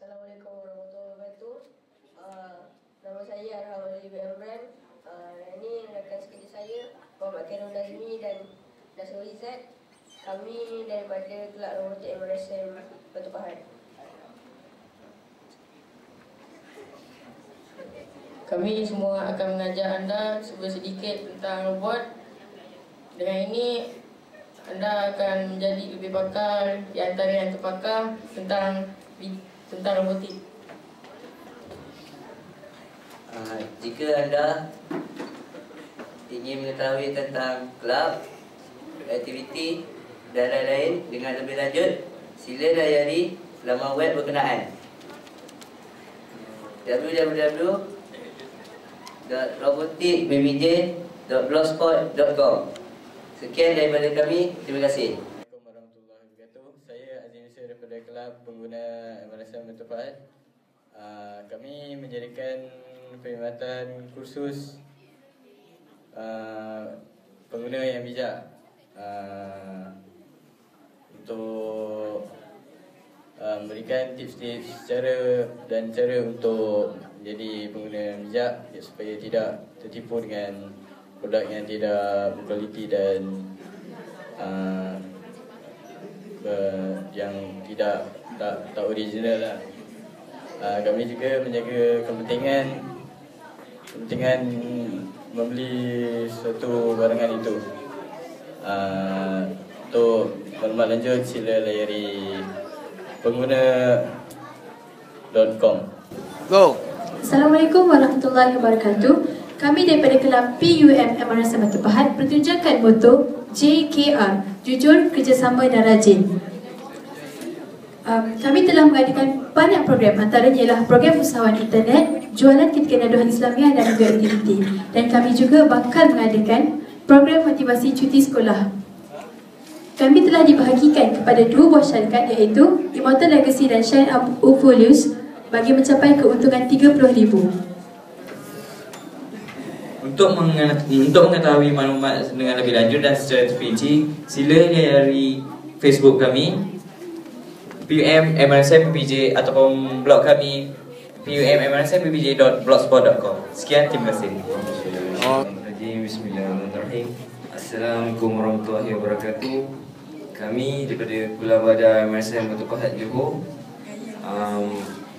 Assalamualaikum warahmatullahi wabarakatuh. Nama saya Arham Ali Imran. Ini rakan sekerja saya, Muhammad Khairul Nazmi dan Nasrul Izzat. Kami daripada Kelab Robotik MRSM Batu Pahat. Kami semua akan mengajar anda sedikit tentang robot. Dengan ini, anda akan menjadi lebih pakar di antara yang terpakar tentang robotik. Jika anda ingin mengetahui tentang kelab, aktiviti dan lain-lain dengan lebih lanjut, sila layari laman web berkenaan www.robotikbbj.blogspot.com. Sekian daripada kami, terima kasih. Assalamualaikum warahmatullahi wabarakatuh. Saya Azim Yusuf daripada Kelab Pengguna MRSM Batu Pahat. Kami menjadikan perkhidmatan kursus pengguna yang bijak untuk memberikan tips-tips cara untuk menjadi pengguna yang bijak supaya tidak tertipu dengan produk yang tidak berkualiti dan yang tak original lah. Kami juga menjaga kepentingan membeli suatu barangan itu. Untuk maklumat lanjut sila layari pengguna.com. Go. Assalamualaikum warahmatullahi wabarakatuh. Kami daripada Kelab PUM MRSM Batu Pahat bertujukan moto JKR, Jujur, Kerjasama dan Rajin. Kami telah mengadakan banyak program, antaranya ialah program usahawan internet, jualan ketika naduhan Islamiah dan juga aktiviti. Dan kami juga bakal mengadakan program motivasi cuti sekolah. Kami telah dibahagikan kepada 2 buah syarikat iaitu Immortal Legacy dan Shine Up Folios bagi mencapai keuntungan RM30,000. Untuk mengetahui maklumat dengan lebih lanjut dan secara terperinci, sila layari Facebook kami PUM MRSM PBJ ataupun blog kami pumMRSMPBJ.blogspot.com. Sekian, terima kasih. Bismillahirrahmanirrahim. Assalamualaikum warahmatullahi wabarakatuh. Kami daripada Kuala Badar MRSM Batu Pahat Johor.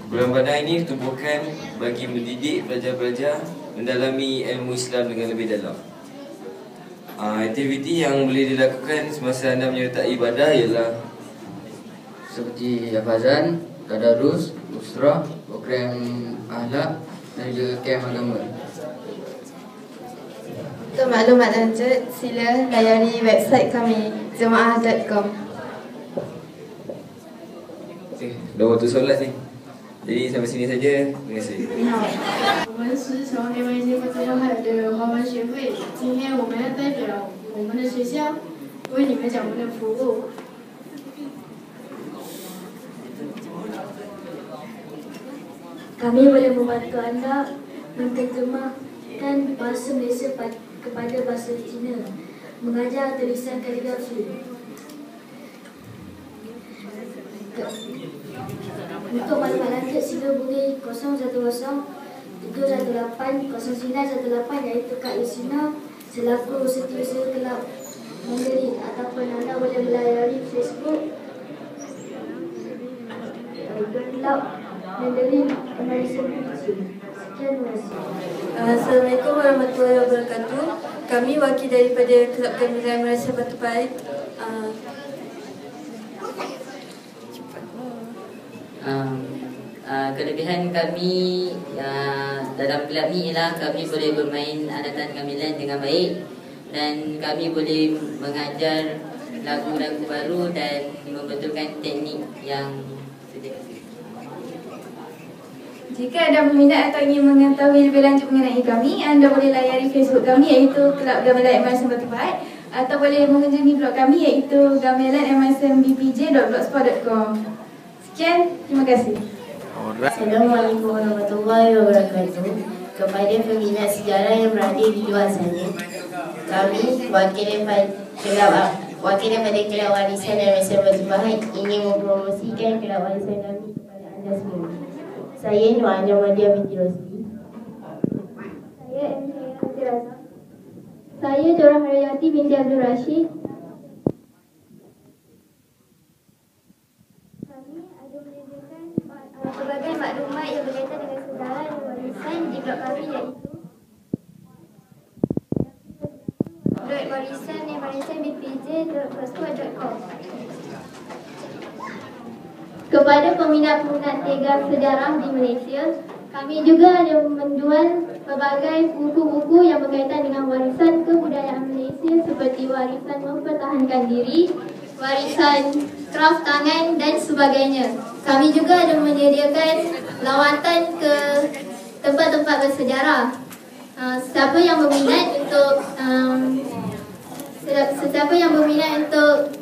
Kuala Badar ini ditubuhkan bagi mendidik pelajar-pelajar mendalami ilmu Islam dengan lebih dalam. Aktiviti yang boleh dilakukan semasa anda menyertai ibadah ialah Seperti hafazan, tadarus, usrah, program ahlak dan juga kem agama. Untuk maklumat lanjut, sila layari website kami jemaah.com. dah waktu solat ni. Jadi sampai sini saja. Terima kasih. 我们是从MRSM Batu Pahat的华文学会，今天我们要代表我们的学校为你们讲我们的服务。 Kami boleh membantu anda menterjemahkan bahasa Malaysia kepada bahasa Cina, mengajar tulisan kaligrafi. Untuk maklumat lanjut, sila hubungi 010-318-0918 iaitu Kak Yusina selaku setiausaha Kelab Mandarin, ataupun anda boleh melayari Facebook Kelab Mandarin MRSM. Sekian, terima kasih. Assalamualaikum warahmatullahi wabarakatuh. Kami wakil daripada Kelab Gembira MRSM Batu Pahat. Kelebihan kami dalam kelab ni ialah kami boleh bermain alatan gamelan dengan baik dan kami boleh mengajar lagu-lagu baru dan membetulkan teknik yang sedia. Jika anda berminat atau ingin mengetahui lebih lanjut mengenai kami, anda boleh layari Facebook kami iaitu Kelab Gamelan MRSM Batu Pahat, atau boleh mengunjungi blog kami iaitu gamelanmrsmbpj.blogspot.com. Sekian, terima kasih. Assalamualaikum warahmatullahi wabarakatuh. Kepada peminat sejarah yang berada di luar sana, kami wakil daripada Kelab Warisan MRSM Batu Pahat ingin mempromosikan Kelab Warisan kami kepada anda. Jasmine. Saya Nur Anjamadia binti Rosli. Saya M. Hati Razak. Saya Dora Haryati binti Abdul Rashid. Kami ada menyediakan pelbagai maklumat yang berkaitan dengan sejarah dan warisan di blog kami, iaitu warisan.bpj.blogspot.com. Kepada peminat-peminat Telegram sejarah di Malaysia, kami juga ada menjual pelbagai buku-buku yang berkaitan dengan warisan kebudayaan Malaysia seperti warisan mempertahankan diri, warisan kraf tangan dan sebagainya. Kami juga ada menyediakan lawatan ke tempat-tempat bersejarah. Siapa yang berminat untuk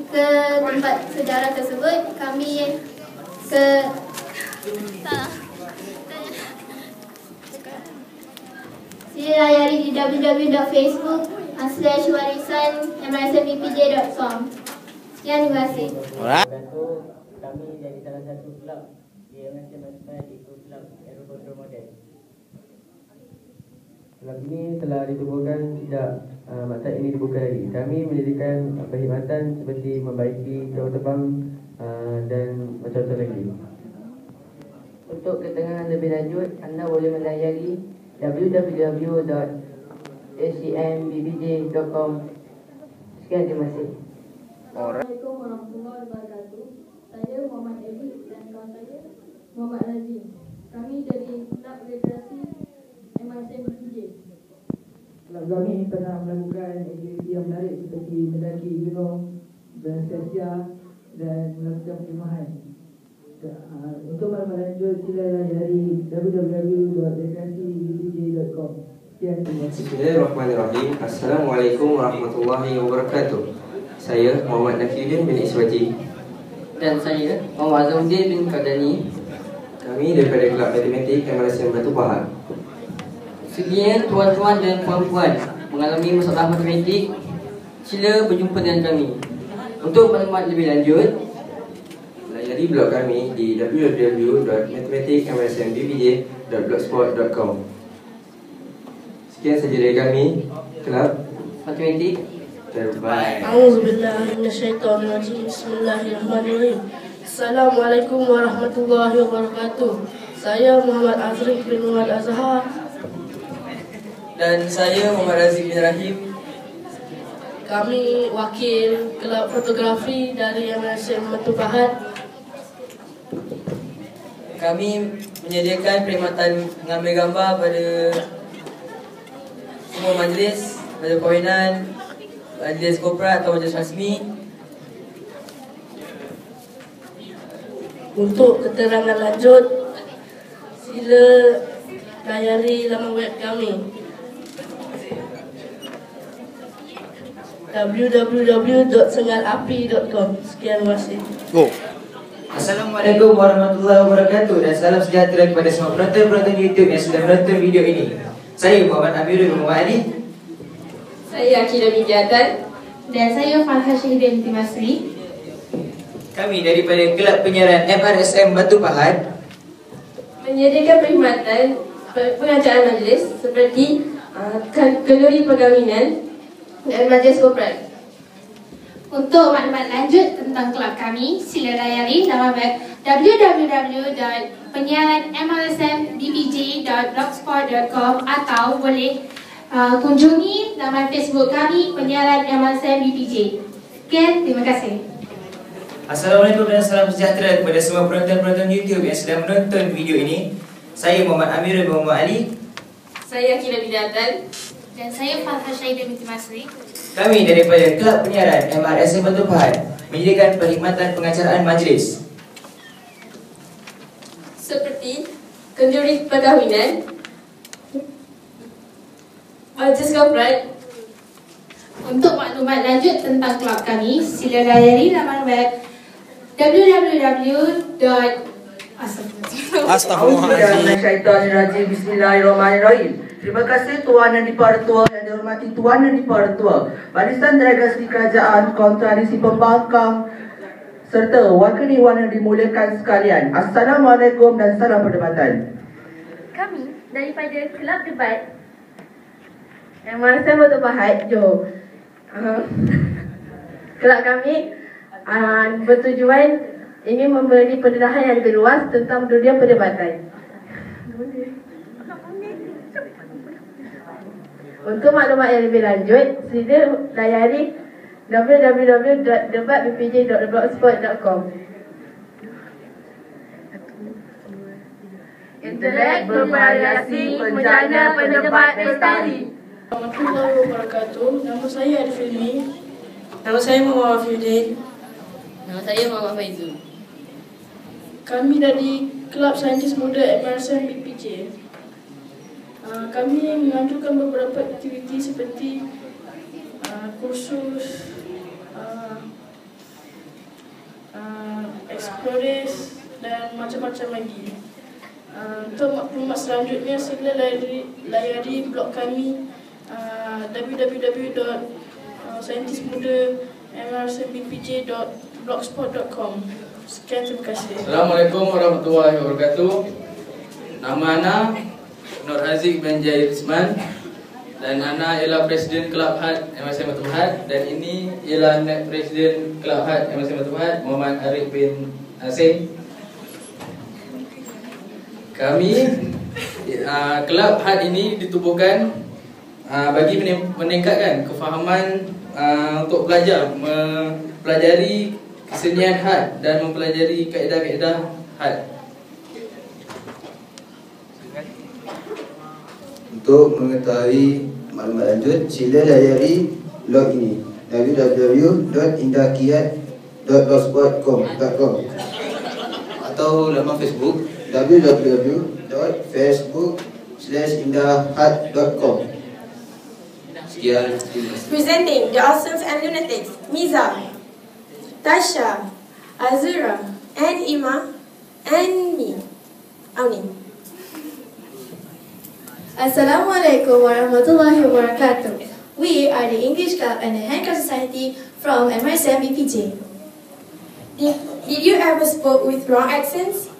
ke tempat sejarah tersebut, kami sila layari di www.facebook/warisan.mrsmbpj.com. Sekian, terima kasih. Kami jadi salah satu kelab di MSM Matupahat, iaitu kelab Aerofoto Model. Kelab ini telah ditubuhkan sejak maktab ini dibuka lagi. Kami menyediakan perkhidmatan seperti membaiki jauh terbang dan macam-macam lagi. Untuk keterangan lebih lanjut, anda boleh melayari www.acmbbj.com. Sekian, terima kasih. Assalamualaikum warahmatullahi wabarakatuh. Saya Muhammad Edi dan kawan saya Muhammad Nazim. Kami dari Kelab Rekreasi MRSM BPJ. Kelab kami pernah melakukan aktiviti yang menarik seperti mendaki gunung, bersesia dan melakukan perkhidmatan. Untuk maklumat lanjut, sila layari www.rekreasibpj.com. Bismillahirrahmanirrahim. Assalamualaikum warahmatullahi wabarakatuh. Saya Muhammad Nafiuddin bin Iswaji. Dan saya Muhammad Azamudin bin Qadani. Kami daripada Kelab Matematik MRSM Matupahat. Sekiranya tuan-tuan dan puan-puan mengalami masalah matematik, sila berjumpa dengan kami. Untuk maklumat lebih lanjut, layari blog kami di www.matematikmrsmbpj.blogspot.com. Sekian sahaja dari kami, Kelab Matematik terbaik. A'udzubillahi minasyaitonirrajim. Bismillahirrahmanirrahim. Assalamualaikum warahmatullahi wabarakatuh. Saya Muhammad Azri bin Muhammad Azhar. Dan saya Muhammad Razik bin Rahim. Kami wakil kelab fotografi dari MRSM Matupahat. Kami menyediakan perkhidmatan mengambil gambar pada semua majlis, pada perkahwinan, majlis korporat atau majlis rasmi. Untuk keterangan lanjut, sila layari laman web kami www.sengalapi.com. Sekian, terima kasih. Assalamualaikum warahmatullahi wabarakatuh dan salam sejahtera kepada semua penonton-penonton YouTube yang sudah menonton video ini. Saya Muhammad Amirul Muhammad Ali. Saya Akidah binti Atan. Dan saya Farhah Syahidah binti Masri. Kami daripada Kelab Penyiaran MRSM Matupahat menyediakan perkhidmatan pengacaraan majlis seperti kenduri perkahwinan dan majlis korporat. Untuk maklumat lanjut tentang kelab kami, sila layari laman web www.penyiaranmlsmbpj.blogspot.com atau boleh kunjungi laman Facebook kami Penyiaran MLSM BPJ. Sekian, terima kasih. Assalamualaikum dan salam sejahtera kepada semua penonton-penonton YouTube yang sedang menonton video ini. Saya Muhammad Amirul Muhammad Ali. Saya Akidah binti Atan. Dan saya Farhah Syahidah binti Masri. Kami daripada Kelab Penyiaran MRSM Matupahat menyediakan perkhidmatan pengacaraan majlis seperti kenduri perkahwinan, majlis korporat. Untuk maklumat lanjut tentang kelab kami, sila layari laman web www.Astaghfirullahaladzim. Bismillahirrahmanirrahim. Terima kasih Tuan dan Dipara Tua yang dihormati Tuan dan Dipara Tua, Barisan Delegasi Kerajaan, Kaum Tradisi Pembangkang serta wakiliwan yang dimuliakan sekalian. Assalamualaikum dan salam perdebatan. Kami daripada Kelab Debat MRSM Batu Pahat Johor. Kelab kami bertujuan ingin memberi pendedahan yang lebih luas tentang dunia perdebatan. Untuk maklumat yang lebih lanjut, sila layari www.debatbpj.blogspot.com. Intelek bervariasi, bencana pendebat lestari. Warahmatullahi wabarakatuh. Nama saya Arifilmi. Nama saya Muhammad Fiudin. Nama saya Muhammad Faizul. Kami dari Kelab Saintis Muda MRSM BPJ. Kami mengajukan beberapa aktiviti seperti kursus, eksplores dan macam-macam lagi. Untuk maklumat selanjutnya, sila layari blog kami www.saintismuda.mrsmbpj.blogspot.com. Sekian, terima kasih. Assalamualaikum warahmatullahi wabarakatuh. Nama Ana Nur Haziq bin Jair Isman dan Ana ialah Presiden Kelab Had MRSM Batu Pahat, dan ini ialah Presiden Kelab Had MRSM Batu Pahat Muhammad Arif bin Asim. Kami Kelab Had ini ditubuhkan bagi meningkatkan kefahaman untuk pelajar mempelajari kesenian had dan mempelajari kaedah-kaedah had. Untuk mengetahui maklumat lanjut, sila layari blog ini www.indahkiat.blogspot.com atau laman Facebook www.facebook.com. Sekian. Presenting the Awesomes and Lunatics, Miza, Tasha, Azura, and Ima, and me, Auni. Assalamualaikum warahmatullahi wabarakatuh. We are the English Club and the Handcraft Society from MRSM BPJ. Did you ever spoke with wrong accents?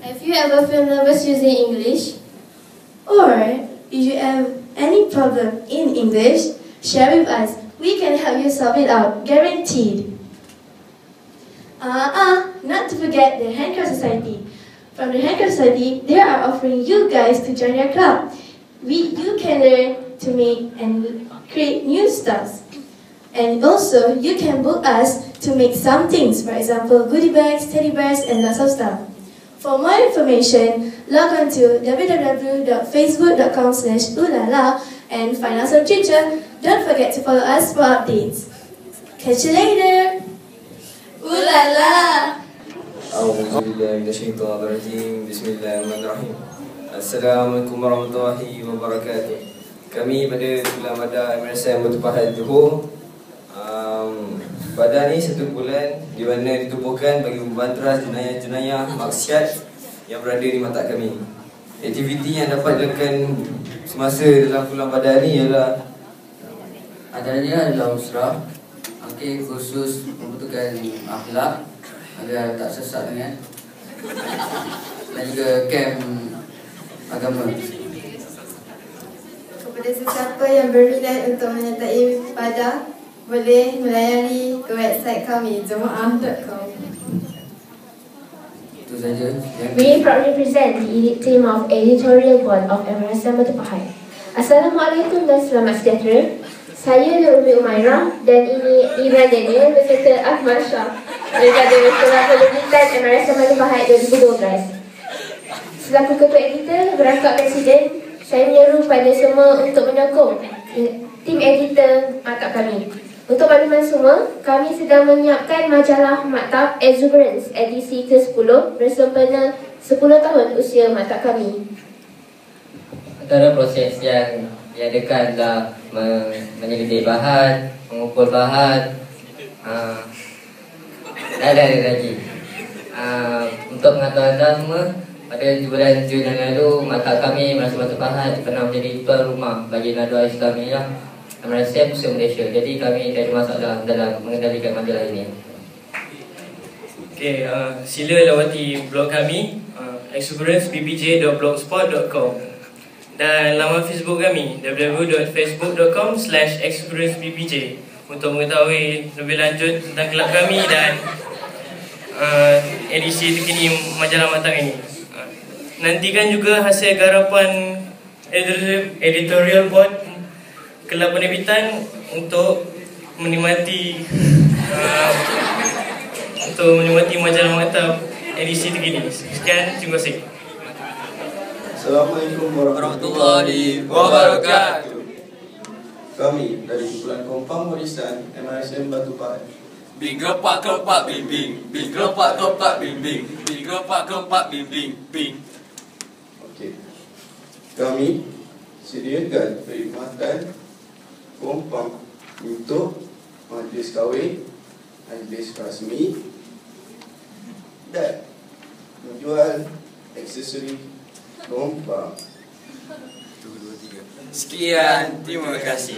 Have you ever felt nervous using English? Or did you have any problem in English? Share with us. We can help you solve it out, guaranteed. Not to forget the Handcraft Society. From the Handcraft Society, they are offering you guys to join their club. You can learn to make and create new stuff. And also, you can book us to make some things, for example, goodie bags, teddy bears, and lots of stuff. For more information, log on to www.facebook.com/ulala and find us on Twitter. Don't forget to follow us for updates. Catch you later! Ulala! Bismillahirrahmanirrahim. Assalamualaikum warahmatullahi wabarakatuh. Kami pada Kelab Badan MRSM Batu Pahat Johor. Badan ni 1 bulan di mana ditubuhkan bagi membanteras jenayah-jenayah maksiat yang berada di mata kami. Aktiviti yang dapat dilakukan semasa dalam Kelab Badan ni ialah antaranya adalah usrah, khusus membutuhkan akhlak agar tak sesat dengan, dan juga kem agama. Kepada sesiapa yang berminat untuk menyertai pada, boleh melayari ke website kami jemaah.com. Itu saja. We proudly present the elite team of editorial board of MRSM Batu Pahat. Assalamualaikum dan selamat sejahtera. Saya Nurumi Umairah dan ini Iran Daniel beserta Ahmad Shah daripada Sekolah Penerbitan MRSM Batu Pahat 2012. Selaku Ketua Editor berangkat Presiden, saya menyeru pada semua untuk menyokong tim editor maktab kami. Untuk makluman semua, kami sedang menyiapkan majalah Maktab Exuberance edisi ke-10 bersempena 10 tahun usia maktab kami. Antara proses yang diadakan adalah menyelidik bahan, mengumpul bahan, dan ada lagi. Untuk pengetahuan anda semua, pada bulan Jun yang lalu, maktab kami MRSM Batu Pahat pernah menjadi tuan rumah bagi Nadwa Islamiyah MRSM se-Malaysia. Jadi kami tidak ada masalah dalam mengendalikan majalah ini. Okay, sila lawati blog kami exuberancepbj.blogspot.com dan laman Facebook kami www.facebook.com/exuberancepbj untuk mengetahui lebih lanjut tentang kelab kami dan edisi terkini majalah Matang ini. Nantikan juga hasil garapan editorial board kelab penerbitan untuk menikmati majalah Matang edisi terkini. Sekian, terima kasih. Assalamualaikum warahmatullahi wabarakatuh. Kami dari kumpulan Kompang Warisan MRSM Batu Pahat. Bing gepak kepak bing bing, bing gepak kepak bing bing, bing gepak kepak bing bing bing. Okey. Kami sediakan perkhidmatan kompang untuk majlis kahwin, majlis rasmi dan menjual aksesori kompang. Sekian, terima kasih.